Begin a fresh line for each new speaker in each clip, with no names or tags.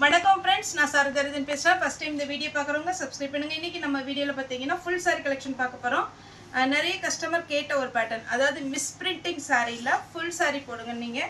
வணக்கம் फ्रेंड्स நான் சரதரதன் பேசுறேன் ஃபர்ஸ்ட் டைம் இந்த வீடியோ பார்க்கறவங்க சப்ஸ்கிரைப் பண்ணுங்க இன்னைக்கு நம்ம வீடியோல பாத்தீங்கன்னா ফুল saree கலெக்ஷன் பார்க்க போறோம் நிறைய கஸ்டமர் கேட்ட ஒரு பேட்டர்ன் அதாவது மிஸ் பிரிண்டிங் சாரீல ফুল saree போடுங்க நீங்க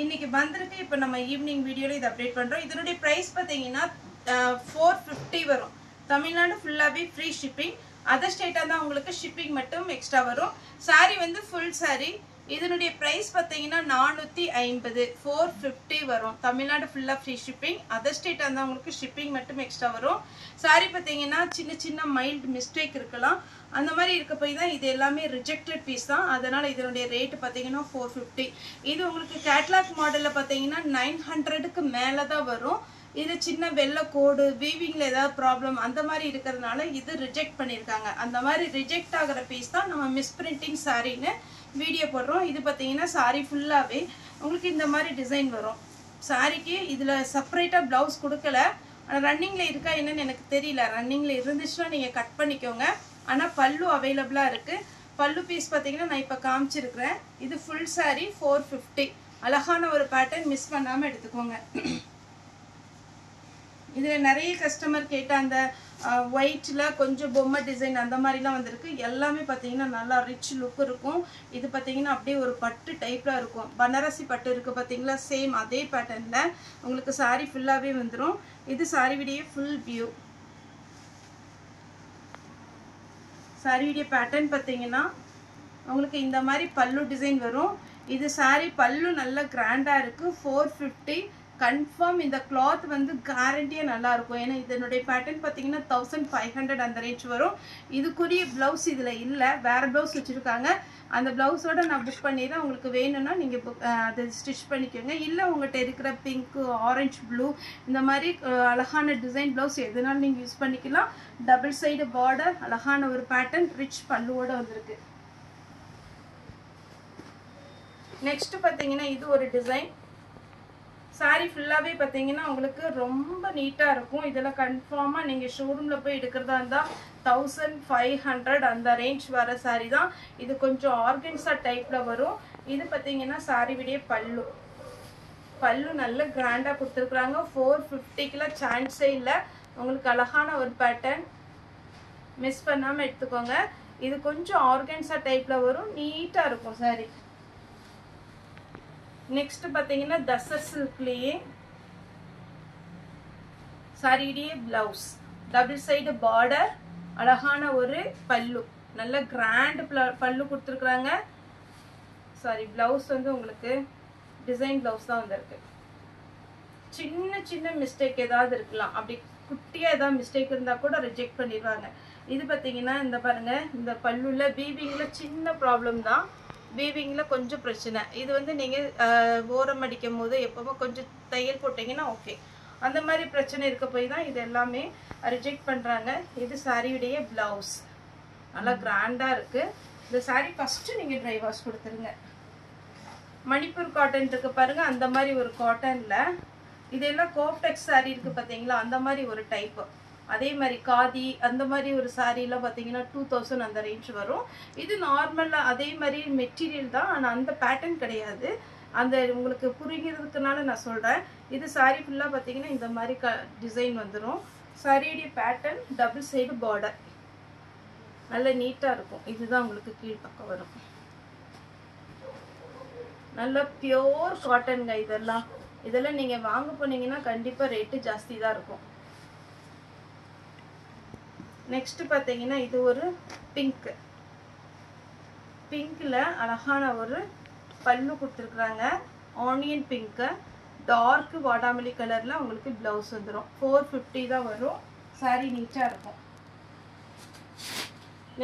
இன்னைக்கு வந்திருக்கு இப்போ நம்ம ஈவினிங் வீடியோல இத அப்டேட் பண்றோம் இதனுடைய பிரைஸ் பாத்தீங்கன்னா 450 வரும் தமிழ்நாடு ஃபுல்லாவே ஃப்ரீ ஷிப்பிங் அதர் ஸ்டேட்டா தான் உங்களுக்கு ஷிப்பிங் மட்டும் எக்ஸ்ட்ரா வரும் saree வந்து ফুল saree இதனுடைய பிரைஸ் பாத்தீங்கன்னா 450 450 வரும் தமிழ்நாடு ஃபுல்லா ஃப்ரீ ஷிப்பிங் அதர் ஸ்டேட்டா இருந்தா உங்களுக்கு ஷிப்பிங் மட்டும் எக்ஸ்ட்ரா வரும் சாரி பாத்தீங்கன்னா சின்ன சின்ன மைல்ட் மிஸ்டேக் இருக்கலாம் அந்த மாதிரி இருக்க போய் தான் இது எல்லாமே ரிஜெக்டட் பீஸ் தான் அதனால இதனுடைய ரேட் பாத்தீங்கன்னா 450 இது உங்களுக்கு கேட்டலாக் மாடல்ல பாத்தீங்கன்னா 900 க்கு மேல தான் வரும் இது சின்ன வெள்ள கோடு வீவிங்ல ஏதாவது ப்ராப்ளம் அந்த மாதிரி இருக்கிறதுனால இது ரிஜெக்ட் பண்ணிருக்காங்க அந்த மாதிரி ரிஜெக்ட் ஆகிற பீஸ் தான் நம்ம மிஸ் பிரிண்டிங் சாரின்னு வீடியோ போடுறோம் இது பாத்தீங்கன்னா சாரி ஃபுல்லாவே உங்களுக்கு இந்த மாதிரி டிசைன் வரும் சாரிக்கு இதுல செப்பரேட்டா ப்ளவுஸ் கொடுக்கல ரன்னிங்ல இருக்கா என்னன்னு எனக்கு தெரியல ரன்னிங்ல இருந்துச்சுன்னா நீங்க கட் பண்ணிக்கோங்க ஆனா பல்லு அவைலபிளா இருக்கு பல்லு பீஸ் பாத்தீங்கன்னா நான் இப்ப காமிச்சிருக்கேன் இது ஃபுல் சாரி 450 அழகான ஒரு பேட்டர்ன் மிஸ் பண்ணாம எடுத்துக்கோங்க இதுல நிறைய கஸ்டமர் கேட்ட அந்த ஒயிட்ல கொஞ்சம் பொம்மை டிசைன் அந்த மாதிரிலாம் வந்திருக்கு எல்லாமே பாத்தீங்கன்னா நல்லா ரிச் லுக் இருக்கும் இது பாத்தீங்கன்னா அப்படியே ஒரு பட்டு டைப்ல இருக்கும் பனாரசி பட்டு இருக்கு பாத்தீங்களா சேம் அதே பேட்டர்ன்ல உங்களுக்கு saree ஃபுல்லாவே வந்துரும் இது saree video full view saree video pattern பாத்தீங்கன்னா உங்களுக்கு இந்த மாதிரி பல்லு டிசைன் வரும் இது saree பல்லு நல்ல கிராண்டா இருக்கு 450 கன்ஃபார்ம் இந்த cloth வந்து கேரண்டியா நல்லா இருக்கும் ஏனா இதனுடைய பேட்டர்ன் பாத்தீங்கன்னா 1500 அந்த ரேஞ்ச் வரும் இதுக்குரிய ப்ளவுஸ் இதுல இல்ல வேற ப்ளவுஸ் வச்சிருக்காங்க அந்த ப்ளவுஸோட நான் புக் பண்ணிறேன் உங்களுக்கு வேணும்னா நீங்க அது ஸ்டிட்ச் பண்ணிக்கோங்க இல்ல உங்ககிட்ட இருக்கிற பிங்க் ஆரஞ்சு ப்ளூ இந்த மாதிரி அழகான டிசைன் ப்ளவுஸ் எதுனாலும் நீங்க யூஸ் பண்ணிக்கலாம் டபுள் சைடு பார்டர் அழகான ஒரு பேட்டர்ன் ரிச் பல்லுவோட வந்திருக்கு நெக்ஸ்ட் பாத்தீங்கன்னா இது ஒரு டிசைன் saree ஃபுல்லாவே பாத்தீங்கன்னா உங்களுக்கு ரொம்ப நீட்டா இருக்கும் இதெல்லாம் கன்ஃபார்மா நீங்க ஷோரூம்ல போய் எடுக்கிறதா இருந்தா 1500 அந்த ரேஞ்ச் வர saree தான் இது கொஞ்சம் ஆர்கன்ஸா டைப்ல வரும் இது பாத்தீங்கன்னா saree விடிய பல்லு நல்ல கிராண்டா கொடுத்திருக்காங்க 450 க்குல சான்ஸே இல்ல உங்களுக்கு அழகான ஒரு பேட்டர்ன் மிஸ் பண்ணாம எடுத்துக்கோங்க இது கொஞ்சம் ஆர்கன்ஸா டைப்ல வரும் நீட்டா இருக்கும் saree நெக்ஸ்ட் பாத்தீங்கன்னா tussar சில்க்லயே சாரியே blouse double side border அழகான ஒரு பல்லு நல்ல கிராண்ட் பல்லு கொடுத்திருக்காங்க சாரி ப்ளவுஸ் வந்து உங்களுக்கு டிசைன் ப்ளவுஸ் தான் வந்திருக்கு சின்ன சின்ன மிஸ்டேக் ஏதாவது இருக்கலாம் அப்படி குட்டியா ஏதாவது மிஸ்டேக் இருந்தா கூட ரிஜெக்ட் பண்ணிடுவாங்க இது பாத்தீங்கன்னா இந்த பாருங்க இந்த பல்லுல வீவிங்ல சின்ன ப்ராப்ளம் தான் வீவிங்ல கொஞ்சம் பிரச்சனை இது வந்து நீங்க ஓரம் அடிக்கும் போது எப்பவுமே கொஞ்சம் தையல் போட்டீங்கன்னா ஓகே அந்த மாதிரி பிரச்சனை இருக்க போய் தான் இது எல்லாமே ரிஜெக்ட் பண்றாங்க இது சாரியுடைய ப்ளவுஸ் நல்லா கிராண்டா இருக்கு இந்த சாரி ஃபர்ஸ்ட் நீங்க ட்ரை வாஷ் கொடுத்துருங்க மணிப்பூர் காட்டன் இருக்கு பாருங்க அந்த மாதிரி ஒரு காட்டன்ல இதெல்லாம் கோப்டெக்ஸ் சாரி இருக்கு பாத்தீங்களா அந்த மாதிரி ஒரு டைப் அதே மாதிரி காதி அந்த மாதிரி ஒரு சாரில பாத்தீங்கன்னா 2000 அந்த ரேஞ்ச் வரும் இது நார்மலா அதே மாதிரி மெட்டீரியல் தான் ஆனா அந்த பேட்டர்ன் கிடையாது அந்த உங்களுக்கு புரிகிறதுக்குனால நான் சொல்றேன் இது சாரி ஃபுல்லா பாத்தீங்கன்னா இந்த மாதிரி டிசைன் வந்துரும் சாரியோட பேட்டர்ன் டபுள் சைடு பார்டர் நல்ல நீட்டா இருக்கும் இதுதான் உங்களுக்கு கீழ் பக்கம் வரும் நல்ல பியூர் காட்டன்ங்க இதெல்லாம் நீங்க வாங்க போனீங்கன்னா கண்டிப்பா ரேட் ஜாஸ்தி தான் இருக்கும் நெக்ஸ்ட் பாத்தீங்கன்னா இது ஒரு பிங்க்ல அழகான ஒரு பல்லு கொடுத்திருக்காங்க ஆனியன் பிங்க் டார்க் வாடாமல்லி கலர்ல உங்களுக்கு ப்ளவுஸ் வந்துரும் 450 தான் வரும் saree நீட்டா இருக்கும்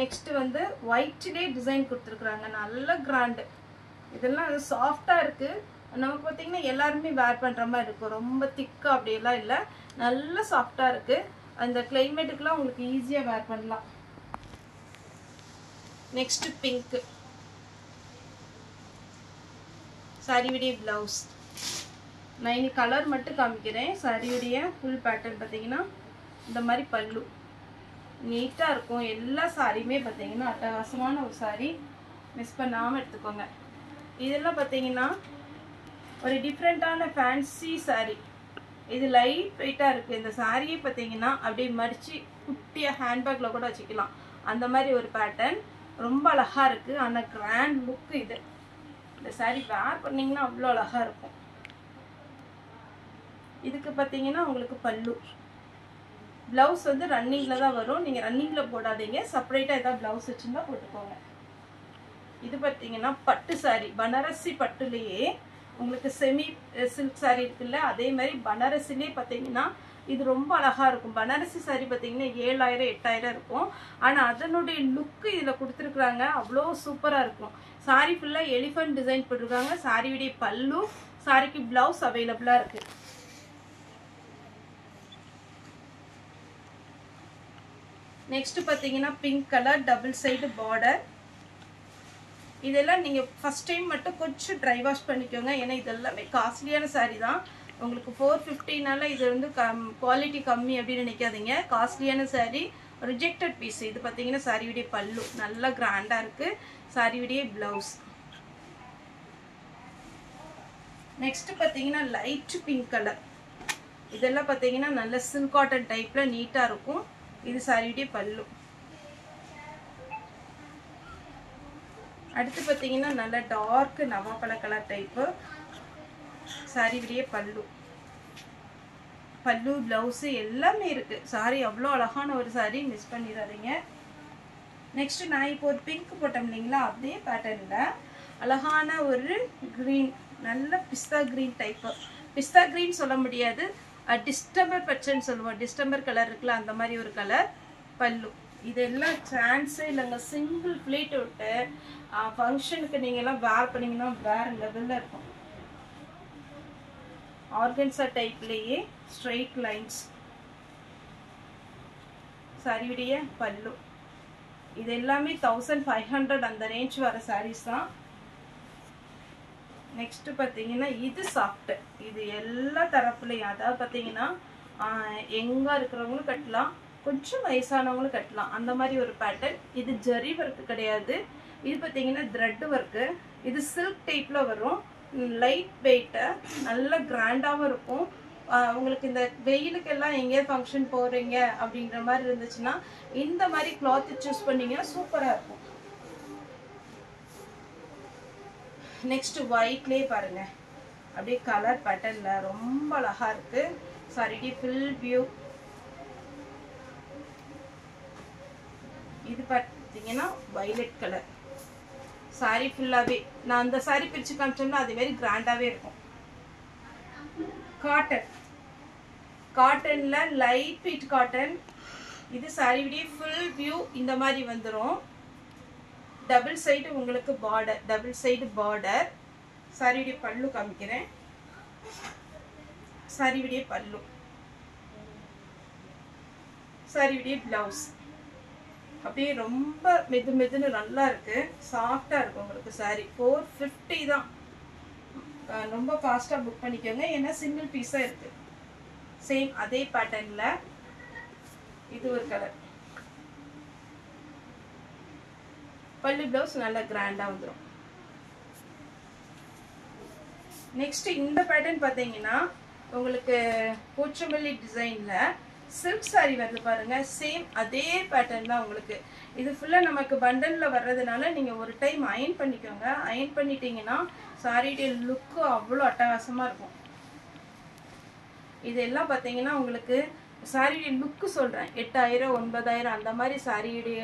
நெக்ஸ்ட் வந்து ஒயிட்லயே டிசைன் கொடுத்திருக்காங்க நல்ல கிராண்ட் இதெல்லாம் சாஃப்ட்டா இருக்கு நமக்கு பாத்தீங்கன்னா எல்லாரும் வேர் பண்ற மாதிரி இருக்கும் ரொம்ப திக்கா அப்படி எல்லாம் இல்ல நல்ல சாஃப்ட்டா இருக்கு அந்த கிளைமேட்டுக்குலாம் உங்களுக்கு ஈஸியா வேர் பண்ணலாம் நெக்ஸ்ட் பிங்க் சாரியுடைய ப்ளவுஸ் நான் இனி கலர் மட்டும் காமிக்கிறேன் சாரியுடைய ஃபுல் பேட்டர்ன் பாத்தீங்கன்னா இந்த மாதிரி பல்லு நீட்டா இருக்கும் எல்லா சாரியுமே பாத்தீங்கன்னா அட்டகாசமான ஒரு சாரி மிஸ் பண்ணாம எடுத்துக்கோங்க இதெல்லாம் பாத்தீங்கன்னா ஒரு டிஃபரெண்டான ஃபேன்சி சாரி இது லைட் வெயிட்டாக இருக்குது. இந்த சாரியே பார்த்தீங்கன்னா அப்படியே மடித்து குட்டியாக ஹேண்ட்பேக்கில் கூட வச்சுக்கலாம். அந்த மாதிரி ஒரு பேட்டர்ன் ரொம்ப அழகாக இருக்குது. ஆனால் கிராண்ட் லுக்கு இது. இந்த சாரீ வேர் பண்ணிங்கன்னா அவ்வளோ அழகாக இருக்கும். இதுக்கு பார்த்தீங்கன்னா உங்களுக்கு பல்லு. ப்ளவுஸ் வந்து ரன்னிங்கில் தான் வரும். நீங்கள் ரன்னிங்கில் போடாதீங்க, செப்பரேட்டாக ஏதாவது ப்ளவுஸ் வச்சுருந்தா போட்டுக்கோங்க. இது பார்த்தீங்கன்னா பட்டு சாரீ, பனாரசி பட்டுலேயே உங்களுக்கு செமி சில்க் சாரீ இருக்குல்ல, அதே மாதிரி பனாரசிலே பார்த்தீங்கன்னா இது ரொம்ப அழகாக இருக்கும். பனாரசி சாரீ பார்த்தீங்கன்னா 7000 8000 இருக்கும். ஆனால் அதனுடைய லுக்கு இதில் கொடுத்துருக்குறாங்க, அவ்வளோ சூப்பராக இருக்கும். சாரீ ஃபுல்லாக எலிஃபண்ட் டிசைன் போட்டிருக்காங்க. சாரியுடைய பல்லு, சாரிக்கு ப்ளவுஸ் அவைலபிளாக இருக்குது. நெக்ஸ்ட் பார்த்தீங்கன்னா pink colour double side border. இதெல்லாம் நீங்கள் ஃபஸ்ட் டைம் மட்டும் கொஞ்சம் ட்ரை வாஷ் பண்ணிக்கோங்க. ஏன்னா இதெல்லாமே காஸ்ட்லியான சாரீ தான். உங்களுக்கு 450னால இது வந்து குவாலிட்டி கம்மி அப்படின்னு நினைக்காதீங்க. காஸ்ட்லியான சாரீ, ரிஜெக்டட் பீஸ். இது பார்த்தீங்கன்னா சாரியுடைய பல்லு நல்லா கிராண்டாக இருக்குது. சாரியுடைய ப்ளவுஸ். நெக்ஸ்ட் பார்த்தீங்கன்னா லைட் பிங்க் கலர். இதெல்லாம் பார்த்தீங்கன்னா நல்ல சில்க் காட்டன் டைப்பில் நீட்டாக இருக்கும். இது சாரியுடைய பல்லு. அடுத்து பார்த்தீங்கன்னா நல்ல டார்க் நவாப்பழ கலர் டைப்பு. சாரியுடைய பல்லு, பல்லு ப்ளவுஸு எல்லாமே இருக்குது. சாரி அவ்வளோ அழகான ஒரு சாரி, மிஸ் பண்ணிடாதீங்க. நெக்ஸ்ட் நான் இப்போ ஒரு பிங்க் போட்டோம் இல்லைங்களா, அதே பேட்டர்னில் அழகான ஒரு க்ரீன், நல்ல பிஸ்தா க்ரீன் டைப்பு. பிஸ்தா க்ரீன் சொல்ல முடியாது, டிஸ்டம்பர் பச்சைன்னு சொல்லுவோம். டிஸ்டம்பர் கலர் இருக்குல்ல, அந்த மாதிரி ஒரு கலர். பல்லு இதெல்லாம் சான்ஸே இல்லைங்க. சிங்கிள் பிளேட் விட்டு ஃபங்க்ஷனுக்கு நீங்கள்லாம் வேர் பண்ணிங்கன்னா வேறு லெவலில் இருக்கும். ஆர்கன்ஸா டைப்லேயே ஸ்ட்ரெயிட் லைன்ஸ். சாரியுடைய பல்லு. இது எல்லாமே 1500 அந்த ரேஞ்ச் வர சாரீஸ் தான். நெக்ஸ்ட் பார்த்தீங்கன்னா இது சாஃப்ட். இது எல்லா தரப்புலையும், அதாவது பார்த்தீங்கன்னா எங்கே இருக்கிறவங்களும் கட்டலாம், கொஞ்சம் வயசானவங்களும் கட்டலாம், அந்த மாதிரி ஒரு பேட்டர்ன். இது ஜரி ஒர்க்கு கிடையாது. இது பார்த்தீங்கன்னா த்ரெட் ஒர்க்கு. இது சில்க் டைப்பில் வரும். லைட் வெயிட்டு, நல்ல கிராண்டாகவும் இருக்கும். உங்களுக்கு இந்த வெயிலுக்கெல்லாம் எங்கேயாவது ஃபங்க்ஷன் போகிறீங்க அப்படின்ற மாதிரி இருந்துச்சுன்னா இந்த மாதிரி கிளாத்து சூஸ் பண்ணிங்கன்னா சூப்பராக இருக்கும். நெக்ஸ்ட் ஒயிட்லேயே பாருங்க, அப்படியே கலர் பேட்டர்ன்ல ரொம்ப அழகா இருக்கு. Sorry full view. இது பார்த்தீங்கன்னா வயலட் கலர். சாரி ஃபுல்லாகவே நான் அந்த சாரி பிரித்து காமிச்சோம்னா அது மாதிரி கிராண்டாகவே இருக்கும். காட்டன், காட்டனில் லைட் வெயிட் காட்டன். இது சாரியுடைய ஃபுல் வியூ இந்த மாதிரி வந்துடும். டபுள் சைடு உங்களுக்கு பார்டர், டபுள் சைடு பார்டர். சாரியுடைய பல்லு காமிக்கிறேன். சாரியுடைய பல்லு, சாரியுடைய பிளவுஸ். அப்படியே ரொம்ப மெது மெதுன்னு நல்லா இருக்கு, சாஃப்டா இருக்கும் உங்களுக்கு. சாரி 450 தான். ரொம்ப ஃபாஸ்டா புக் பண்ணிக்கோங்க, ஏன்னா சிங்கிள் பீஸா இருக்கு. சேம் அதே பேட்டர்ன்ல இது ஒரு கலர். பல்லு பிளவுஸ் நல்லா கிராண்டா வந்துடும். நெக்ஸ்ட் இந்த பேட்டர்ன் பார்த்தீங்கன்னா உங்களுக்கு போச்சம்பள்ளி டிசைன்ல சில்க் சாரி வருது பாருங்க. சேம் அதே பேட்டர்ன் தான் உங்களுக்கு. இது ஃபுல்லா நமக்கு பண்டல்ல வர்றதுனால நீங்க ஒரு டைம் அயன் பண்ணிக்கோங்க. அயன் பண்ணிட்டீங்கன்னா சாரியுடைய லுக்கு அவ்வளோ அட்டகாசமா இருக்கும். இதெல்லாம் பார்த்தீங்கன்னா உங்களுக்கு சாரியுடைய லுக்கு சொல்கிறேன், 8000 9000 அந்த மாதிரி சாரியுடைய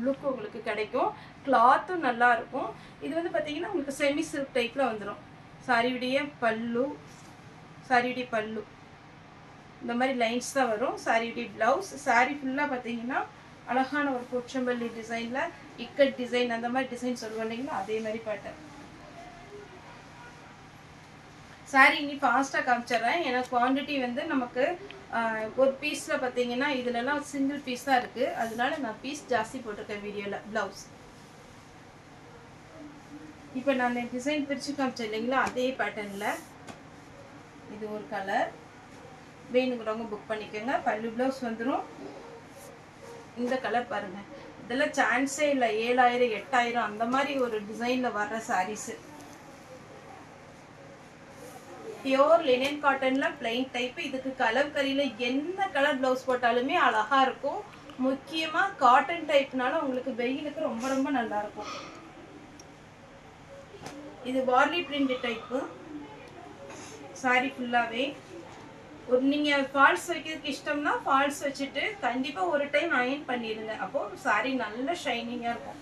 லுக் உங்களுக்கு கிடைக்கும். கிளாத்தும் நல்லா இருக்கும். இது வந்து பார்த்தீங்கன்னா உங்களுக்கு செமி சில்க் டைப்பில் வந்துடும். சாரியுடைய பல்லு, சாரியுடைய பல்லு இந்த மாதிரி லைன்ஸ் தான் வரும். சாரியுடைய பிளவுஸ். சாரி ஃபுல்லாக பார்த்தீங்கன்னா அழகான ஒரு போச்சம்பள்ளி டிசைனில் இக்கட் டிசைன், அந்த மாதிரி டிசைன் சொல்லுவோம் இல்லைங்களா, அதே மாதிரி பேட்டர்ன். சாரி இன்னி ஃபாஸ்ட்டாக காமிச்சிட்றேன், ஏன்னா குவான்டிட்டி வந்து நமக்கு ஒரு பீஸில் பார்த்தீங்கன்னா இதுலலாம் சிங்கிள் பீஸ் தான் இருக்குது, அதனால நான் பீஸ் ஜாஸ்தி போட்டிருக்கேன் வீடியோவில். ப்ளவுஸ் இப்போ நான் டிசைன் பிரித்து காமிச்சேன் இல்லைங்களா, அதே பேட்டர்னில் இது ஒரு கலர். வேணுங்கிறவங்க புக் பண்ணிக்கோங்க. பல்லு ப்ளவுஸ் வந்துடும். இந்த கலர் பாருங்கள், இதெல்லாம் சான்ஸே இல்லை. 7000 8000 அந்த மாதிரி ஒரு டிசைனில் வர்ற சாரீஸு. பியோர் லினன் காட்டன்ல பிளைன் டைப். இதுக்கு கலம்கரியில என்ன கலர் பிளவுஸ் போட்டாலுமே அழகா இருக்கும். முக்கியமா காட்டன் டைப்னால உங்களுக்கு வெயிலுக்கு ரொம்ப ரொம்ப நல்லா இருக்கும். இது வார்லி பிரிண்ட் டைப்பு. சாரி ஃபுல்லாவே ஒரு நீங்க ஃபால்ஸ் வைக்கிறதுக்கு இஷ்டம்னா ஃபால்ஸ் வச்சுட்டு கண்டிப்பா ஒரு டைம் அயன் பண்ணிடுங்க. அப்போ சாரி நல்ல ஷைனிங்கா இருக்கும்.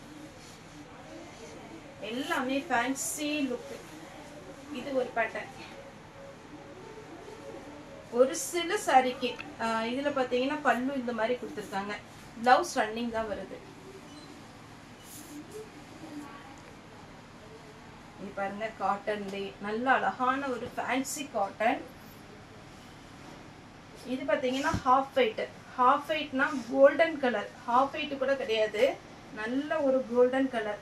எல்லாமே ஃபேன்சி லுக். இது ஒரு பேட்டர்ன். ஒரு சில சாரிக்கு இதுல பாத்தீங்கன்னா பல்லு இந்த மாதிரி கொடுத்துருக்காங்க. பிளவுஸ் ரன்னிங் தான் வருது. இது பாருங்க காட்டன்லே நல்ல அழகான ஒரு ஃபேன்சி காட்டன். இது பாத்தீங்கன்னா ஹாஃப் ஒயிட். ஹாஃப் ஒயிட்னா கோல்டன் கலர். ஹாஃப் ஒயிட் கூட கிடையாது, நல்ல ஒரு கோல்டன் கலர்.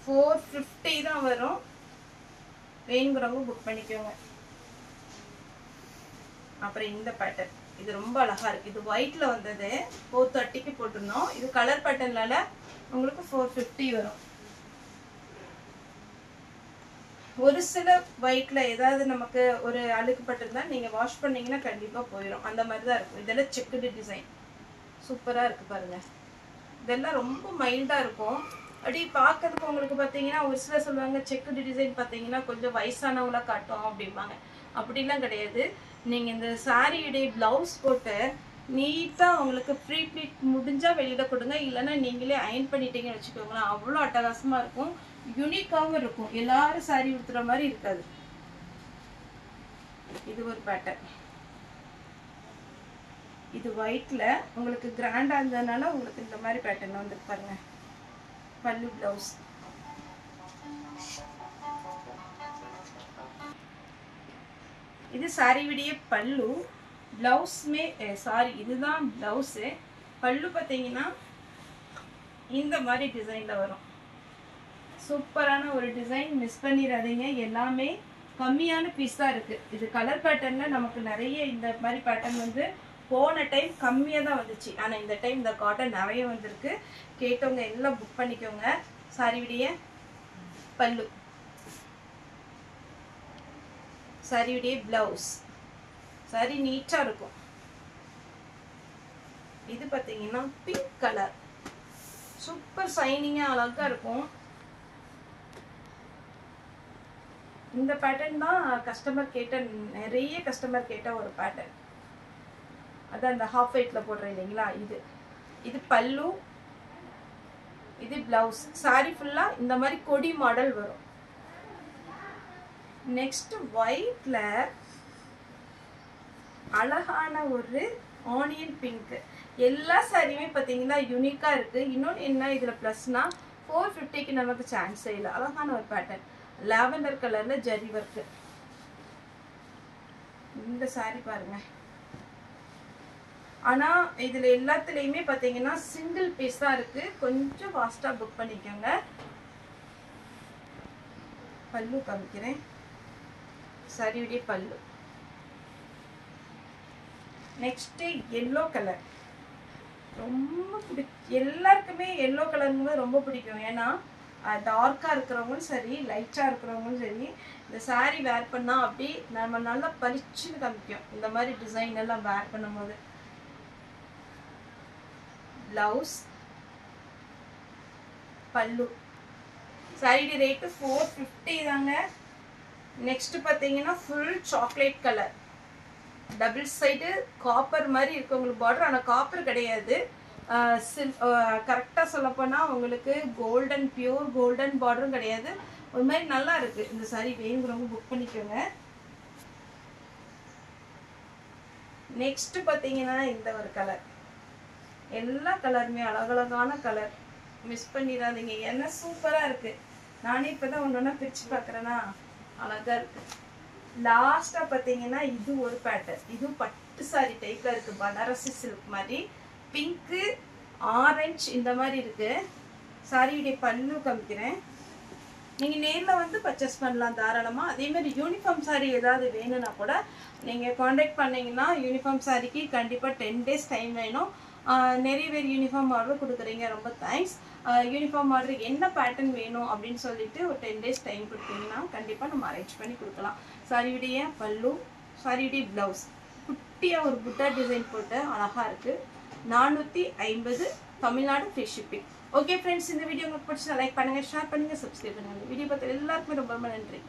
450 தான் வரும். வேணுங்கிறவங்க புக் பண்ணிக்கோங்க. அப்புறம் இந்த பேட்டர்ன் இது ரொம்ப அழகா இருக்கு. இது ஒயிட்ல வந்தது 430க்கு போட்டிருந்தோம். இது கலர் பேட்டர்னால உங்களுக்கு 450 வரும். ஒரு சில ஒயிட்ல ஏதாவது நமக்கு ஒரு அழுக்கு பட்டிருந்தா நீங்க வாஷ் பண்ணீங்கன்னா கண்டிப்பா போயிடும். அந்த மாதிரி தான் இருக்கும். இதெல்லாம் செக்குடு டிசைன் சூப்பரா இருக்கு பாருங்க. இதெல்லாம் ரொம்ப மைல்டா இருக்கும். அப்படி பார்க்கறதுக்கு உங்களுக்கு பார்த்தீங்கன்னா ஒரு சிலர் சொல்லுவாங்க செக்குடு டிசைன் பார்த்தீங்கன்னா கொஞ்சம் வயசானவங்களா காட்டும் அப்படிம்பாங்க. அப்படிலாம் கிடையாது. நீங்கள் இந்த சாரியுடைய ப்ளவுஸ் போட்டு நீட்டாக உங்களுக்கு ஃப்ரீ ப்ளீட் முடிஞ்சால் வெளியில் கொடுங்க. இல்லைன்னா நீங்களே அயன் பண்ணிட்டீங்கன்னு வச்சுக்கோங்களேன், அவ்வளோ அட்டகாசமாக இருக்கும். யூனிக்காகவும் இருக்கும். எல்லாரும் சாரி உடுத்துற மாதிரி இருக்காது. இது ஒரு பேட்டர்ன். இது ஒயிட்ல உங்களுக்கு கிராண்டா இருந்ததுனால உங்களுக்கு இந்த மாதிரி பேட்டர்ன் வந்து பாருங்க. பல்லு பிளவுஸ். இது சாரி விடிய பல்லு. பிளவுஸ்மே சாரி இதுதான் பிளவுஸு. பல்லு பார்த்தீங்கன்னா இந்த மாதிரி டிசைனில் வரும். சூப்பரான ஒரு டிசைன், மிஸ் பண்ணிடாதீங்க. எல்லாமே கம்மியான பீஸ் தான் இருக்குது. இது கலர் பேட்டர்னில் நமக்கு நிறைய இந்த மாதிரி பேட்டர்ன் வந்து போன டைம் கம்மியாக தான் வந்துச்சு. ஆனால் இந்த டைம் இந்த காட்டன் நிறைய வந்திருக்கு. கேட்டவங்க எல்லாம் புக் பண்ணிக்கோங்க. சாரி விடிய பல்லு, சாரி விடிய பிளவுஸ். சாரி நீட்டாக இருக்கும். இது பார்த்தீங்கன்னா பிங்க் கலர், சூப்பர் ஷைனிங்காக அழகாக இருக்கும். இந்த பேட்டர்ன் தான் கஸ்டமர் கேட்ட, நிறைய கஸ்டமர் கேட்ட ஒரு பேட்டர்ன். அதான் இந்த ஹாஃப் ஒயிட்டில் போடுறேன் இல்லைங்களா, இது. இது பல்லு, இது பிளவுஸ். சாரி ஃபுல்லாக இந்த மாதிரி கொடி மாடல் வரும். நெக்ஸ்ட் ஒயிட்ல அழகான ஒரு ஆனியன் பிங்க். எல்லா சாரியுமே பார்த்தீங்கன்னா யூனிக்காக இருக்குது. இன்னொன்று என்ன இதில் ப்ளஸ்னா 450க்கு நமக்கு சான்ஸே இல்லை. அழகான ஒரு பேட்டர்ன், லாவெண்டர் கலர்ல ஜரி ஒர்க்கு. இந்த சாரி பாருங்க. ஆனா இதுல எல்லாத்துலயுமே பாத்தீங்கன்னா சிங்கிள் பீஸ் தான் இருக்கு. கொஞ்சம் ஃபாஸ்டா புக் பண்ணிக்கோங்க. பல்லு காமிக்கிறேன். சாரியுடைய பல்லு. Next yellow colour. ரொம்ப எல்லாருக்குமே எல்லோ கலருங்க ரொம்ப பிடிக்கும். ஏன்னா டார்க்கா இருக்கிறவங்களும் சரி, லைட்டா இருக்கிறவங்களும் சரி, இந்த சாரி வேர் பண்ணா அப்படி நம்ம நல்லா பளிச்சுன்னு காமிக்கும். இந்த மாதிரி டிசைன் எல்லாம் வேர் பண்ணும் போது. பிளவுஸ், பல்லு. சாரியோட ரேட்டு 450 தாங்க. நெக்ஸ்ட் பார்த்தீங்கன்னா full chocolate colour, double side copper மாதிரி இருக்கு உங்களுக்கு பார்டர். ஆனால் காப்பர் கிடையாது, கரெக்டாக சொல்லப்போனால் உங்களுக்கு கோல்டன், பியூர் கோல்டன் பார்டரும் கிடையாது. ஒரு மாதிரி நல்லா இருக்கு. இந்த சாரி வேணுங்கிறவங்க புக் பண்ணிக்கோங்க. நெக்ஸ்ட் பார்த்தீங்கன்னா இந்த ஒரு கலர். எல்லா கலருமே அழகழகான கலர், மிஸ் பண்ணிடாதீங்க. என்ன சூப்பராக இருக்கு. நானே இப்போதான் ஒன்று ஒன்றா பிரித்து பார்க்குறேன்னா அழகா இருக்கு. லாஸ்ட்டாக பார்த்தீங்கன்னா இது ஒரு பேட்டர்ன். இது பட்டு சாரி டைப்ல இருக்கு. பனாரசி சில்க் மாதிரி பிங்க்கு, ஆரஞ்சு இந்த மாதிரி இருக்கு. சாரியுடைய பல்லு காமிக்கிறேன். நீங்கள் நேரில் வந்து பர்ச்சேஸ் பண்ணலாம் தாராளமாக. அதே மாதிரி யூனிஃபார்ம் சாரி ஏதாவது வேணும்னா கூட நீங்கள் காண்டாக்ட் பண்ணிங்கன்னா யூனிஃபார்ம் சாரிக்கு கண்டிப்பாக 10 days டைம் வேணும். நிறைய பேர் யூனிஃபார்ம் ஆர்டர் கொடுக்குறீங்க, ரொம்ப தேங்க்ஸ். யூனிஃபார்ம் ஆர்டர் என்ன பேட்டர்ன் வேணும் அப்படின்னு சொல்லிட்டு ஒரு 10 days டைம் கொடுத்தீங்கன்னா கண்டிப்பாக நம்ம அரேஞ்ச் பண்ணி கொடுக்கலாம். சாரியுடைய பல்லு, சாரியுடைய ப்ளவுஸ் குட்டியாக ஒரு புட்டா டிசைன் போட்டு அழகாக இருக்குது. 450 Tamil Nadu free shipping. Okay friends, இந்த வீடியோ உங்களுக்கு பிடிச்சா லைக் பண்ணுங்கள், ஷேர் பண்ணுங்கள், சப்ஸ்கிரைப் பண்ணுங்கள். வீடியோ பார்த்து எல்லாருக்குமே ரொம்ப ரொம்ப நன்றி.